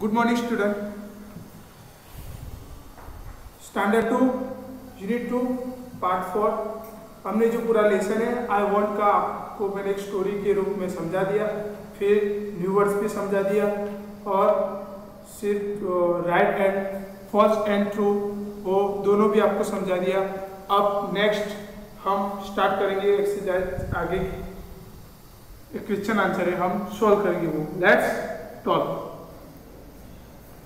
Good morning student. Standard 2 unit 2 part 4 हमने जो पूरा लेसन है आई वॉन्ट का आपको मैंने एक स्टोरी के रूप में समझा दिया, फिर न्यू वर्ड्स भी समझा दिया और सिर्फ right and false and true वो दोनों भी आपको समझा दिया। अब नेक्स्ट हम स्टार्ट करेंगे एक्सरसाइज आगे की। एक क्वेश्चन आंसर है, हम सॉल्व करेंगे वो। Let's talk.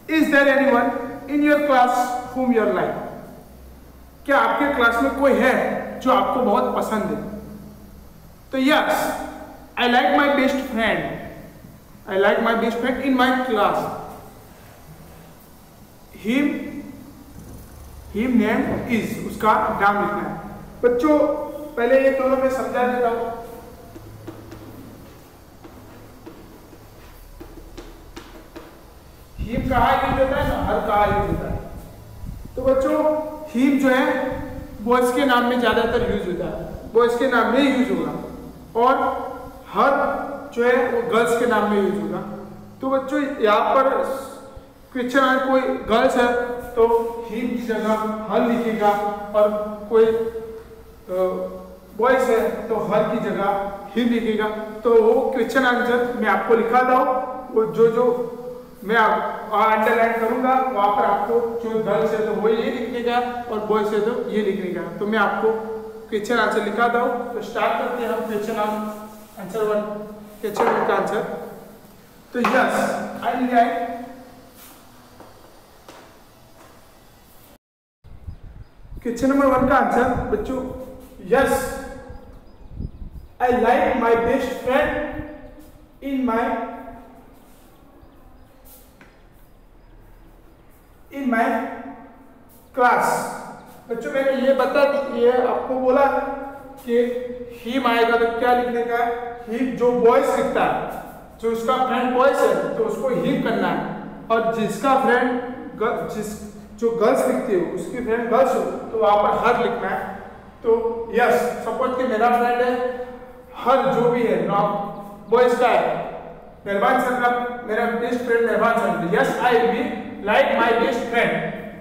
Is there anyone in your class whom you like? क्या आपके क्लास में कोई है जो आपको बहुत पसंद है? तो yes, I like my best friend, I like my best friend in my class. Him name is, उसका नाम लिखना है। बच्चों पहले ये दोनों में समझा देता हूं। हिम कहा यूज होता है ना, हर कहा यूज होता है। तो बच्चों हिम जो है बॉयज के नाम में ज्यादातर यूज होता है, बॉयज के नाम में यूज होगा, और हर जो है वो गर्ल्स के नाम में यूज होगा। तो बच्चों यहाँ पर क्वेश्चन है कोई गर्ल्स है तो हिम की जगह हर लिखेगा, और कोई बॉयज है तो हर की जगह हिम लिखेगा। तो वो क्वेश्चन आंसर मैं आपको लिखाता हूँ, वो जो मैं अंडरलाइन करूंगा वहां पर आपको जो गर्ल्स है तो वो ये लिखने का और बॉयज है तो ये लिखने का। तो मैं आपको क्वेश्चन आंसर लिखाता हूँ। तो स्टार्ट करते हैं हम क्वेश्चन आंसर 1, क्वेश्चन 1 का आंसर। तो yes I like, question number 1 का आंसर बच्चों, yes I like my best friend in my class. बच्चों मैंने ये बता ये आपको बोला कि हिम आएगा तो क्या लिखने का है, हिम जो बॉयज लिखता है, जो उसका फ्रेंड बॉयज है तो उसको हिम करना है, और जिसका फ्रेंड जो गर्ल्स लिखती है उसकी फ्रेंड गर्ल्स हो तो वहां पर हर लिखना है। तो यस, सपोज कि मेरा फ्रेंड है, हर जो भी है नाम बॉयज का है, मेहरबान सर का, मेरा best friend Mehrban sir. Yes I be like my best friend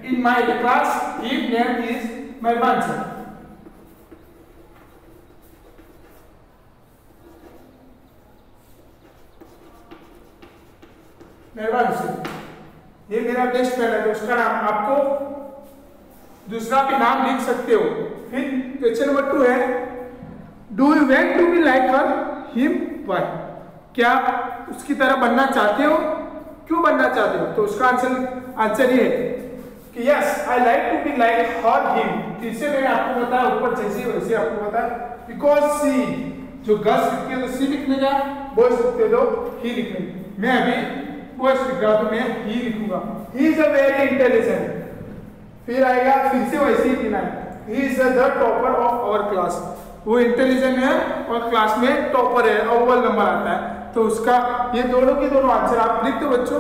in my class, his name is Mehban sir. मेहरबान सर, ये मेरा बेस्ट फ्रेंड है तो उसका नाम आपको दूसरा भी नाम लिख सकते हो। फिर क्वेश्चन नंबर 2 है, do you want to be like her, him, why? क्या उसकी तरह बनना चाहते हो, क्यों बनना चाहते हो? तो उसका आंसर ये है कि yes I like to be like her, him. इससे मैंने आपको बताया ऊपर जैसे वैसे आपको बताया, बिकॉज सी, जो गर्ल्स लिखते हैं तो सी लिखने का, बॉयज लिखते हैं तो ही लिखने का। मैं अभी बॉयज लिख रहा हूं तो मैं ही लिखूंगा। He is a very intelligent, फिर आएगा फिर से वैसे ही लिखना है, he is the topper of our class. वो इंटेलिजेंट है और क्लास में टॉपर है, अव्वल नंबर आता है। तो उसका ये दोनों के दोनों आंसर आप लिख दो बच्चों।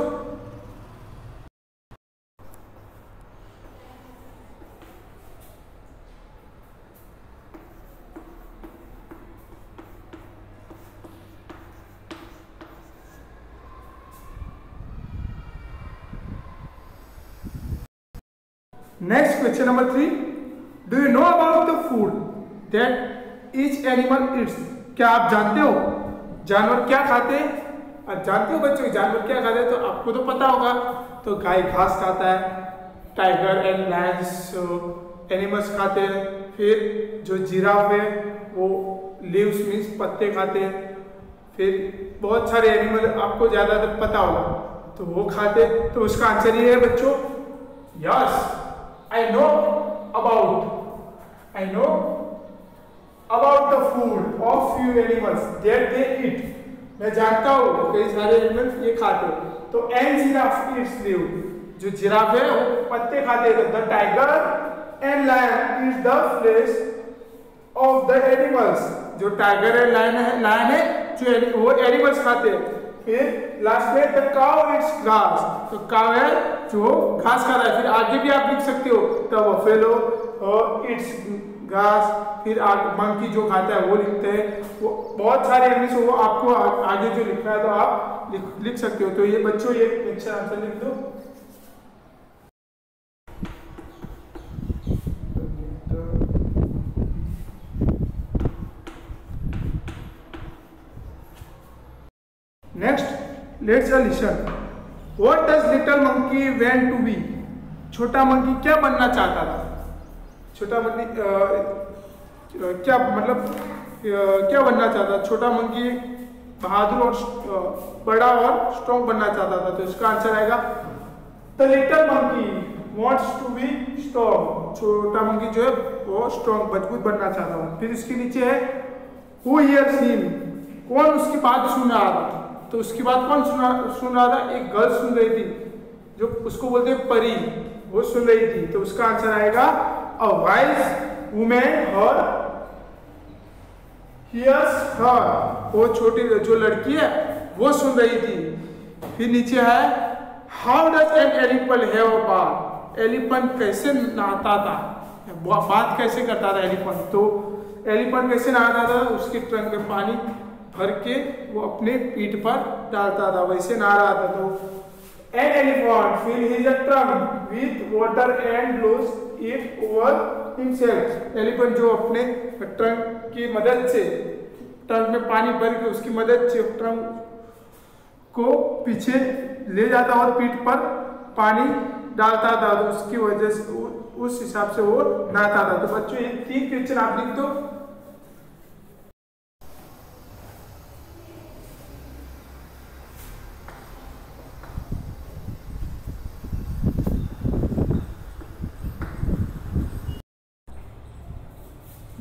Next question number 3, do you know about the food that each animal it's? क्या आप जानते हो जानवर क्या खाते हैं? और जानते हो बच्चों जानवर क्या खाते हैं? तो आपको तो पता होगा। तो गाय घास खाता है, टाइगर एंड लायंस एनिमल्स खाते हैं, फिर जो जिराफ है वो लीव्स मीन्स पत्ते खाते हैं, फिर बहुत सारे एनिमल आपको ज्यादातर पता होगा तो वो खाते। तो उसका आंसर ये है बच्चों, yes I know about the food of few animals that they eat. मैं जानता हूँ कई सारे एनिमल्स ये खाते हैं। तो एन जिराफ eats leaf, जो जिराफ है वो पत्ते खाते हैं। The tiger and lion eats the flesh of the animals, जो टाइगर है लायन है जो वो एनिमल्स खाते हैं। फिर लास्ट में द काउ eats grass, तो काउ है जो घास खा रहा है। फिर आगे भी आप लिख सकते हो द बफेलो eats घास, फिर मंकी जो खाता है वो लिखते हैं। वो बहुत सारे इंग्लिश, वो आपको आगे जो लिखना है तो आप लिख सकते हो। तो ये बच्चों ये क्वेश्चन आंसर लिख दो। Next, let's listen. What does little monkey want to be? छोटा मंकी क्या बनना चाहता था? छोटा मंकी क्या मतलब क्या बनना चाहता? छोटा मंकी बहादुर और बड़ा और स्ट्रॉन्ग बनना चाहता था। तो इसका आंसर आएगा the little monkey wants to be strong. छोटा मंकी जो है वो स्ट्रॉन्ग मजबूत बनना चाहता था। फिर इसके नीचे है हु हियर्स हिम? कौन उसकी बात सुन रहा था? तो उसकी बात कौन सुन रहा था? एक गर्ल सुन रही थी, जो उसको बोलते हैं परी, वो सुन रही थी। तो उसका आंसर आएगा a wise woman her hears her. वो छोटी जो लड़की है वो सुन रही थी। फिर नीचे है how does an elephant have a bath? Elephant कैसे नहाता था? बात कैसे करता था एलिफेंट? तो एलिफेंट कैसे नहाता था? उसके ट्रंक में पानी भर के वो अपने पीठ पर डालता था, वैसे नहा रहा था। तो an elephant fill his trunk with water and blows it over himself. Elephant जो अपने ट्रंक की मदद से, ट्रंक में पानी भर के उसकी मदद से ट्रंक को पीछे ले जाता और पीठ पर पानी डालता था। तो उसकी वजह से उस हिसाब से वो नहाता था। तो बच्चों ये 3 क्वेश्चन आप लिख दो।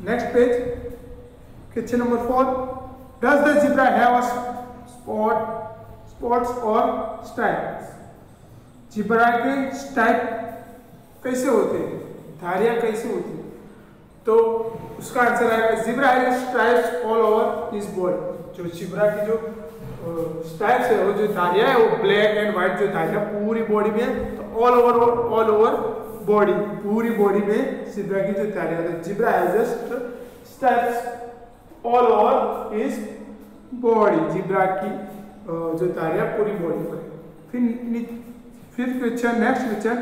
Next page, question number 4. Does the zebra have a spots or stripes? Zebra के स्ट्राइप कैसे होते हैं? धारियां कैसे होती हैं? तो उसका आंसर आएगा zebra has stripes all over his body. जो जिब्रा की जो स्ट्राइप्स है, वो जो धारियां है, वो ब्लैक एंड व्हाइट जो धारियां पूरी बॉडी में है। तो ऑल ओवर बॉडी, पूरी बॉडी में जिब्रा की जो धारियां है। Zebra has stripes all over his body. Zebra की जो धारियां पूरी बॉडी पर है। फिर question, next question,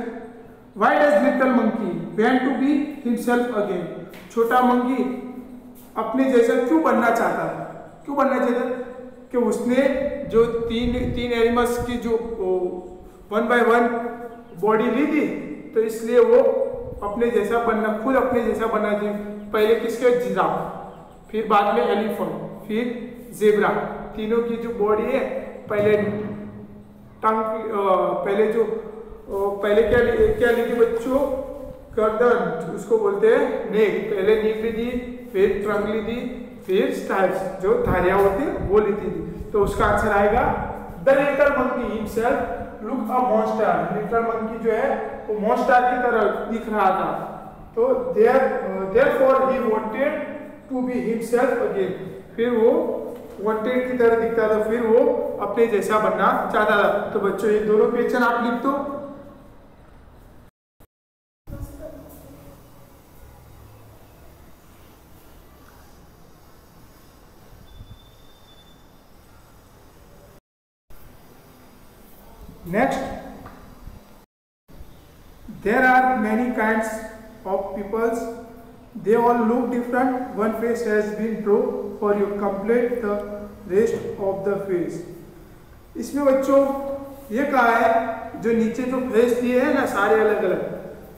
why does little monkey want to be himself again? छोटा मंकी अपने जैसा क्यों बनना चाहता था? क्यों बनना चाहता? कि उसने जो तीन एनिमल्स की जो 1 by 1 बॉडी ली थी, तो इसलिए वो अपने जैसा बनना, खुद अपने जैसा बनना चाहिए। पहले किसके? जिराफ, फिर बाद में एलिफेंट, फिर ज़ेब्रा। तीनों की जो बॉडी है, पहले पहले क्या ली थी बच्चों? गर्दन, उसको बोलते हैं नेक। पहले नेक ली थी, फिर ट्रंक ली थी, फिर स्ट्राइप्स जो धारियां होती है वो ली थी। तो उसका आंसर आएगा the little monkey himself look a monster. Little monkey जो है वो मॉन्स्टर की तरह दिख रहा था। तो therefore he wanted to be himself again. फिर वो वांटेड की तरह दिखता था, फिर वो अपने जैसा बनना चाहता था। तो बच्चों ये दोनों क्वेश्चन आप लिख दो। Next, there are many kinds of peoples. They all look different. One face has been drawn for you. Complete the rest of the face. इसमें बच्चों ये कहा है, जो नीचे जो फेस दिए हैं ना सारे अलग अलग,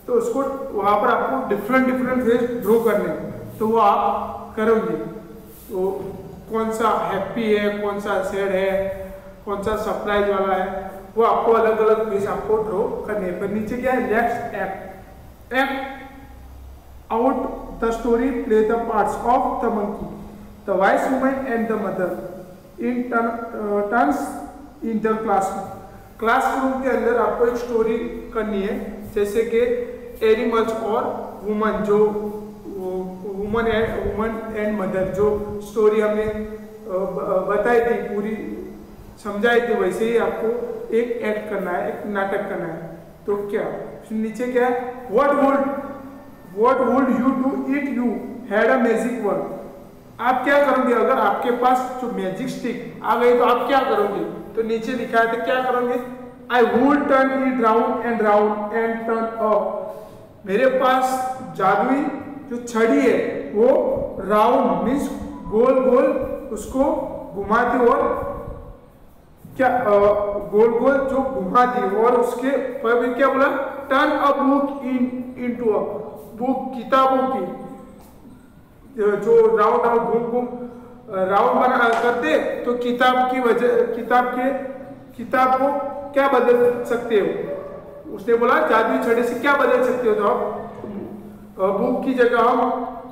तो उसको वहाँ पर आपको डिफरेंट फेस ड्रॉ करने, तो वो आप करोगे। तो कौन सा हैप्पी है, कौन सा सैड है, कौन सा सरप्राइज वाला है, वो आपको अलग अलग फेस आपको ड्रॉ करने हैं। पर नीचे क्या है? Let's act out the story, play the parts of the monkey, the vice woman and the mother in turns in the classroom के अंदर आपको एक स्टोरी करनी है, जैसे कि एनिमल्स और वुमन, जो वुमन एंड मदर जो स्टोरी हमने बताई थी, पूरी समझाई थी, वैसे ही आपको एक एक्ट करना है, एक नाटक करना है। तो क्या नीचे क्या है? What would you do if you had a magic wand? आप क्या करोगे अगर आपके पास जो मैजिक स्टिक आ गई तो आप क्या करोगे? तो नीचे लिखा है तो क्या करोगे? I would turn it round and round and turn up. मेरे पास जादुई जो छड़ी है वो राउंड मीन्स गोल गोल उसको घुमाती और क्या गोल गोल जो घुमाती और उसके पर क्या बोला? Turn a book into a book, किताबों की जो राउंड राउंड घूम घूम राउंड बना करते तो किताब को क्या बदल सकते हो? उसने बोला जादुई छड़ी से क्या बदल सकते हो? तो आप बुक की जगह हम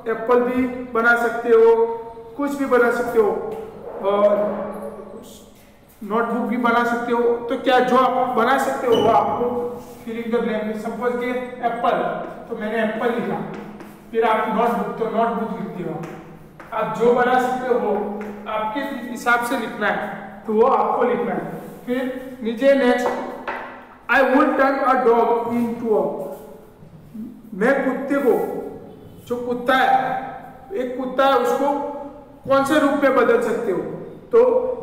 एप्पल भी बना सकते हो, कुछ भी बना सकते हो, नोटबुक भी बना सकते हो। तो क्या जो आप बना सकते हो वो आपको fill in the blank. Suppose के एप्पल, तो मैंने एप्पल लिखा, फिर आप नोटबुक, तो नोटबुक लिखते हो। आप जो बना सकते हो वो आपके हिसाब से लिखना है, तो वो आपको लिखना है। फिर नीचे next, I would turn a dog into a, मैं कुत्ते को, जो कुत्ता है, एक कुत्ता है उसको कौन से रूप में बदल सकते हो? तो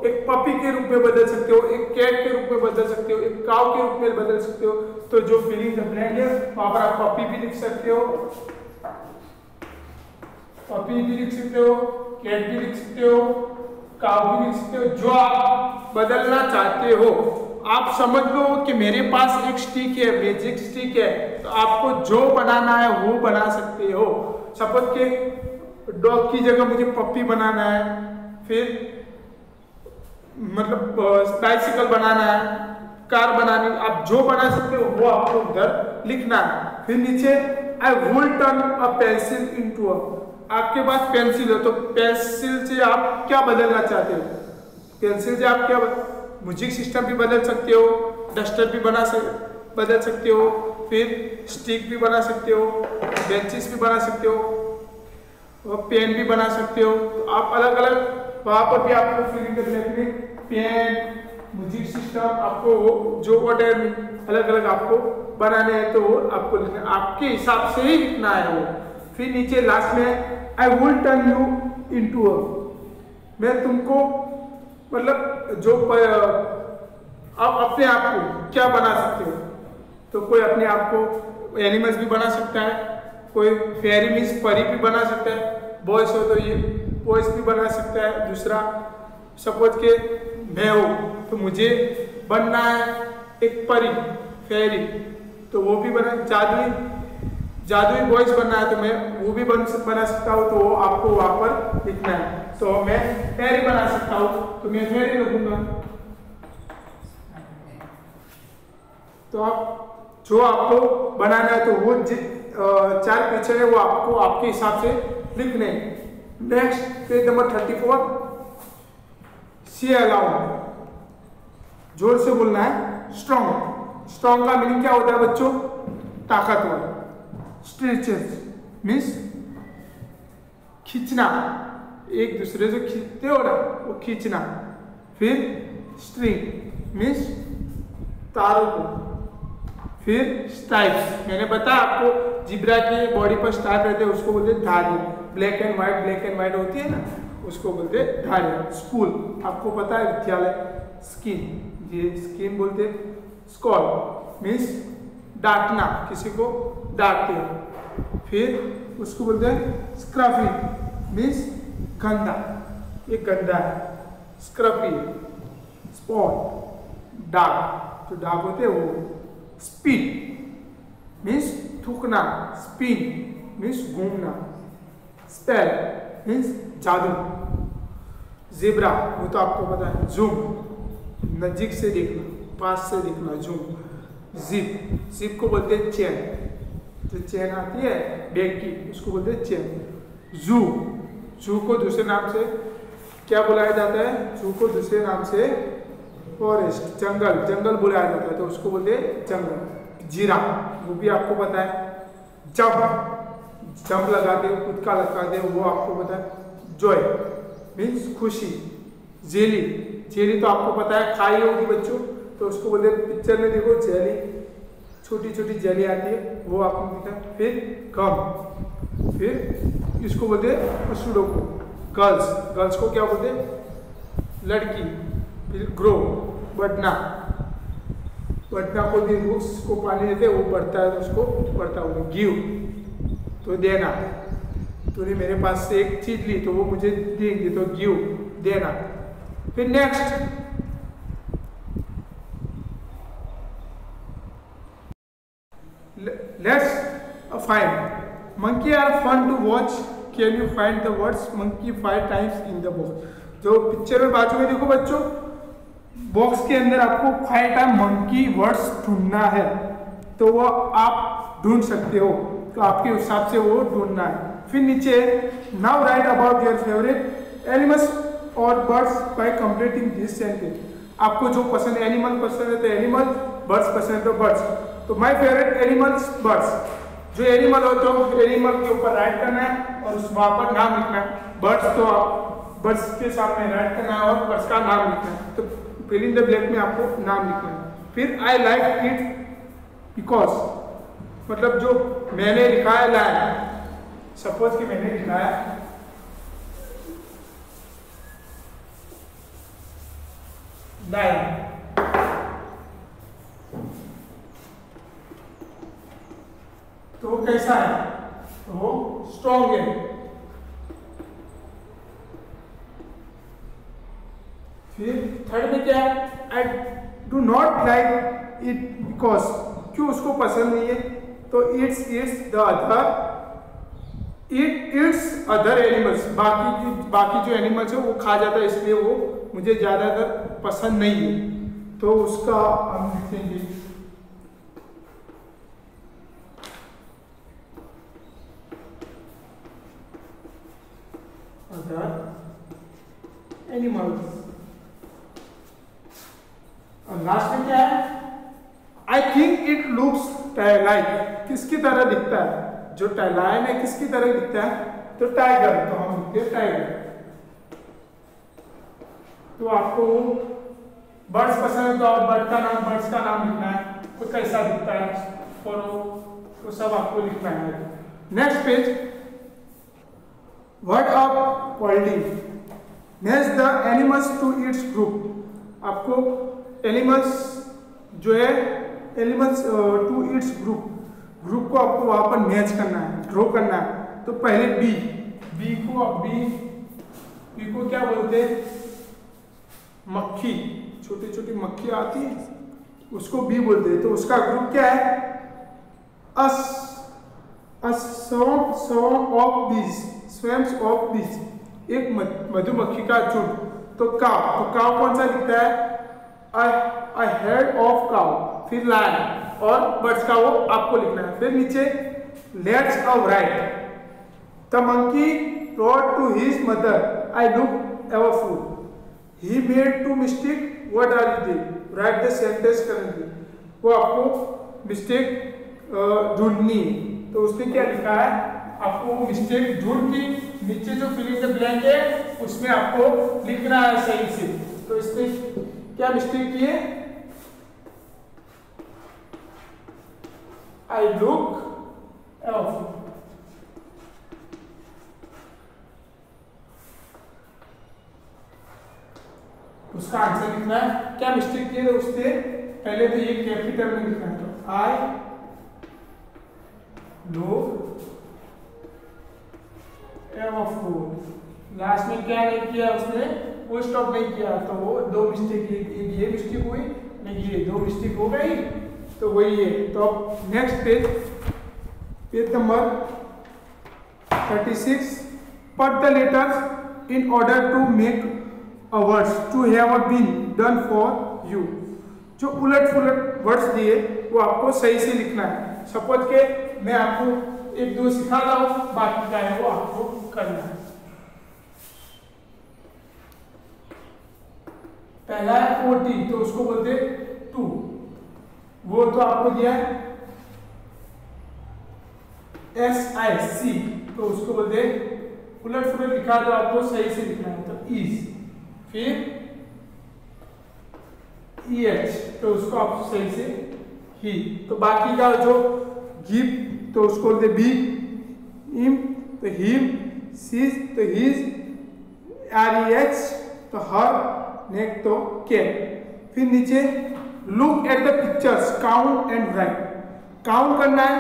एक पपी के रूप में बदल सकते हो, एक कैट के रूप में बदल सकते हो, एक काऊ के रूप में बदल सकते हो। तो जो फिलिंग द ब्लैंक है वहां पर आप पपी भी लिख सकते हो, पपी भी लिख सकते हो, कैट भी लिख सकते हो, काऊ भी लिख सकते हो। जो आप बदलना चाहते हो, आप समझ लो कि मेरे पास एक स्टिक है, मैजिक स्टिक है, तो आपको जो बनाना है वो बना सकते हो। सपोज के डॉग की जगह मुझे पप्पी बनाना है, फिर मतलब बाइसिकल बनाना है, कार बनानी, आप जो बना सकते हो वो आपको उधर लिखना है। फिर नीचे I would turn a pencil into a, आपके पास पेंसिल है तो पेंसिल से आप क्या बदलना चाहते हो? पेंसिल से आप क्या म्यूजिक सिस्टम भी बदल सकते हो, डस्टर भी बदल सकते हो, फिर स्टिक भी बना सकते हो, बेंचेस भी बना सकते हो, और पेन भी बना सकते हो। तो आप अलग अलग वहां पर भी आपको फिलिंग द ब्लैंक में पेन, म्यूजिक सिस्टम, आपको जो ऑर्डर अलग अलग आपको बनाने हैं तो वो आपको लिखना, आपके हिसाब से ही लिखना है वो। फिर नीचे लास्ट में I would turn you into a, मैं तुमको मतलब जो आप अपने आप को क्या बना सकते हो? तो कोई अपने आप को एनिमल्स भी बना सकता है, कोई फेरी मीन्स परी भी बना सकता है, बॉयज हो तो ये बॉयज भी बना सकता है। दूसरा सपोज के मैं हूँ तो मुझे बनना है एक परी, फेरी, तो वो भी बना, जादुई बॉयज बनना है तो मैं वो भी बना सकता हूँ, तो वो आपको वहां पर लिखना है। तो मैं फेरी बना सकता हूँ तो मैं फेरी लिखूंगा। तो आप जो आपको बनाना है तो वो चार पिक्चर है वो आपको आपके हिसाब से लिखने। नेक्स्ट पेज नंबर 34, सी अलाउड, जोर से बोलना है। स्ट्रॉन्ग, स्ट्रॉन्ग का मीनिंग क्या होता है बच्चों? ताकतवर। स्ट्रेचेस मीन्स खींचना, एक दूसरे से खींचते हो ना वो खींचना। फिर स्ट्रिंग मीन्स तारों को। फिर स्ट्राइप्स, मैंने बताया आपको जिब्रा के बॉडी पर स्ट्राइप रहते हैं उसको बोलते हैं धारियां। ब्लैक एंड व्हाइट होती है ना उसको बोलते हैं धारियां। स्कूल आपको पता है, विद्यालय। स्किन, ये स्किन बोलते हैं। स्कॉल मीन्स डांटना, किसी को डांटते हैं। फिर उसको बोलते हैं स्क्रफी मीन्स गंदा, ये गंदा है स्क्रफी। स्पॉट डार्क, जो डार्क होते हैं वो। स्पिन मीन्स थूकना, स्पिन मीन्स घूमना। स्पेल मीन्स जादू। ज़ेब्रा वो तो आपको पता है। जूम नजदीक से देखना, पास से देखना, जूम। जिप को बोलते हैं चेन, जो चेन आती है बैग की उसको बोलते हैं चेन। जू को दूसरे नाम से क्या बुलाया जाता है? जू को दूसरे नाम से फॉरेस्ट, जंगल बुलाया जाता है तो उसको बोलते हैं जंगल। जीरा वो भी आपको पता है। जंप लगाते हो, कुदका लगाते हो, वो आपको पता है। जॉय मीन्स खुशी। जेली तो आपको पता है, खाई होगी बच्चों, तो उसको बोलते हैं, पिक्चर में देखो जेली छोटी छोटी जेली आती है वो आपको दिखा। फिर कम, फिर इसको बोलते हैं सुडोकू। गर्ल्स, गर्ल्स को क्या बोलते हैं? लड़की। फिर ग्रो, बढ़ना, बढ़ना को भी वृक्ष को पानी देते वो बढ़ता है तो उसको बढ़ता होगा। गिव, तो देना, तूने मेरे पास से एक चीज ली तो वो मुझे देंगे तो गिव, देना। फिर next, let's find. Monkey are fun to watch, can you find the words monkey 5 times in the box. जो पिक्चर में बाजू में देखो बच्चों, बॉक्स के अंदर आपको 5 टाइम मंकी वर्ड्स ढूंढना है, तो वो आप ढूंढ सकते हो, तो आपके हिसाब से वो ढूंढना है। फिर नीचे, now write about your favourite animals और birds by completing this sentence. आपको जो पसंद है, एनिमल पसंद है तो एनिमल, बर्ड्स पसंद है तो बर्ड्स। तो माय फेवरेट एनिमल्स बर्ड्स। जो एनिमल हो तो एनिमल के ऊपर राइट करना है और वहां पर नाम लिखना है। बर्ड्स तो आप बर्ड्स के सामने राइट करना है और बर्ड्स का नाम लिखना है, तो फिल इन द ब्लैंक में आपको नाम लिखना है। फिर आई लाइक इट बिकॉज, मतलब जो मैंने लिखा है लाइक, सपोज कि मैंने लिखा है लाइक, तो कैसा है? तो वो स्ट्रॉन्ग है। फिर थर्ड में क्या है? I do not like it because, क्यों उसको पसंद नहीं है? तो it's the other, it it's other animals, बाकी जो एनिमल्स है वो खा जाता है, इसलिए वो मुझे ज्यादातर पसंद नहीं है। तो उसका हम लिखेंगे अदर एनिमल्स। और लास्ट में क्या है? I think it looks like, किसकी तरह दिखता है? जो लायन है किसकी तरह दिखता है? तो टाइगर, तो हम लिखते हैं टाइगर। तो आपको बर्ड्स पसंद है तो आप बर्ड्स का नाम लिखना है, तो कैसा दिखता है तो सब आपको लिखना है। Next page, word of wording, match the animals to its group. आपको एनिमल्स जो है, एनिमल्स टू इट्स ग्रुप को आपको वहां पर मैच करना है, ड्रॉ करना है। तो पहले बी को क्या बोलते हैं? मक्खी, छोटी छोटी मक्खी आती है उसको बी बोलते हैं। तो उसका ग्रुप क्या है? swarm of bees, swarms of bees, एक मधुमक्खी का झुंड। तो काव कौन सा दिखता है? a head of cow। फिर लायन और बर्ड्स का वो आपको लिखना है। फिर नीचे लेट्स अब write, the monkey rode to his mother, I look ever food, he made two mistake, what are you doing, write the sentence correctly. वो आपको मिस्टेक ढूंढनी है, तो उसने क्या लिखा है? आपको वो मिस्टेक ढूंढ के नीचे जो फिल इन द ब्लैंक है उसमें आपको लिखना है सही से। तो इसने क्या मिस्टेक की है? I look off। उसका आंसर लिखना है। क्या मिस्टेक किए थे उसने? पहले तो ये कैपिटल में लिखना है, तो आई लुक एवरफुल। लास्ट में क्या नहीं किया उसने? वो स्टॉप नहीं किया, तो वो दो मिस्टेक, ये मिस्टेक हुई नहीं, ये दो मिस्टेक हो गई, तो वही है। तो अब next page number 36, put the letters in order to make a words to have been done for you। जो उलट पुलट वर्ड्स दिए वो आपको सही से लिखना है। सपोज के मैं आपको एक दो सिखा रहा हूं, बाकी का है वो आपको करना है। पहला है 40, तो उसको बोलते 2, वो तो आपको दिया है SIC, तो उसको बोलते उलट पुलट लिखा तो आपको सही से लिखना है, तो इज। फिर EH, तो उसको आप सही से ही। तो बाकी का जो गिव तो उसको बोलते बी, इम तो हिम, सीज तो हिज, REH तो हर, नेक तो कैन। फिर नीचे look at the pictures, count and right. Count करना है,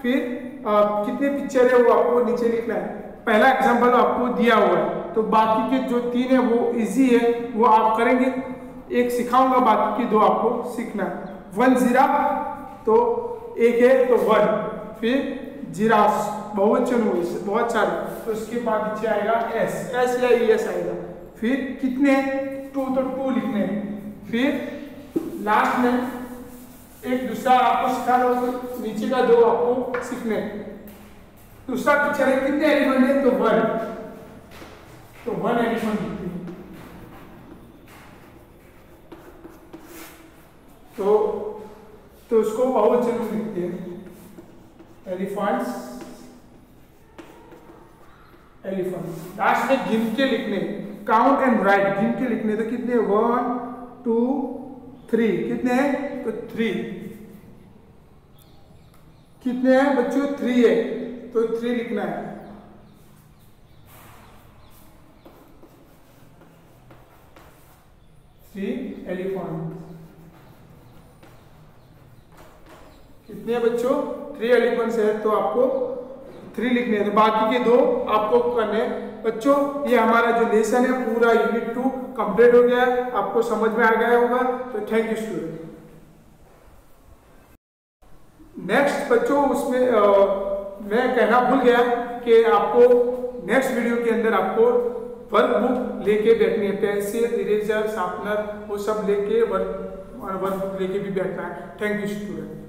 फिर कितने पिक्चर है वो आपको नीचे लिखना है। पहला एग्जांपल आपको दिया हुआ है, तो बाकी के जो 3 है वो इजी है, वो आप करेंगे। एक सिखाऊंगा, बाकी के 2 आपको सीखना है। 1 जिराफ तो एक है तो 1, फिर जिराफ बहुवचन हुए बहुत सारे, तो उसके बाद नीचे आएगा एस या ES आएगा। फिर कितने 2 तो 2 लिखने हैं। फिर लास्ट में एक दूसरा आपको सिखा दो, तो नीचे का 2 आपको सीखने। दूसरा पिक्चर है, कितने एलिफेंट है तो 1, तो 1 एलिफेंट लिखते हैं। तो उसको बहुवचन में लिखते हैं, एलिफेंट्स, एलिफेंट। लास्ट में गिन के लिखने, काउंट एंड राइट, गिन के लिखने। तो कितने 1 2 3, कितने हैं तो 3, कितने हैं बच्चों 3 है तो 3 लिखना है। एलिफेंट कितने बच्चों 3 एलिफेंट्स है, तो आपको 3 लिखने हैं। तो बाकी के 2 आपको करने हैं। बच्चों ये हमारा जो लेसन है पूरा यूनिट 2 कंप्लीट हो गया, आपको समझ में आ गया होगा। तो थैंक यू स्टूडेंट। नेक्स्ट बच्चों उसमें मैं कहना भूल गया कि आपको नेक्स्ट वीडियो के अंदर आपको वर्कबुक लेके बैठनी है, पेंसिल, इरेजर, शार्पनर वो सब लेके वर्कबुक लेके भी बैठना है। Thank you student.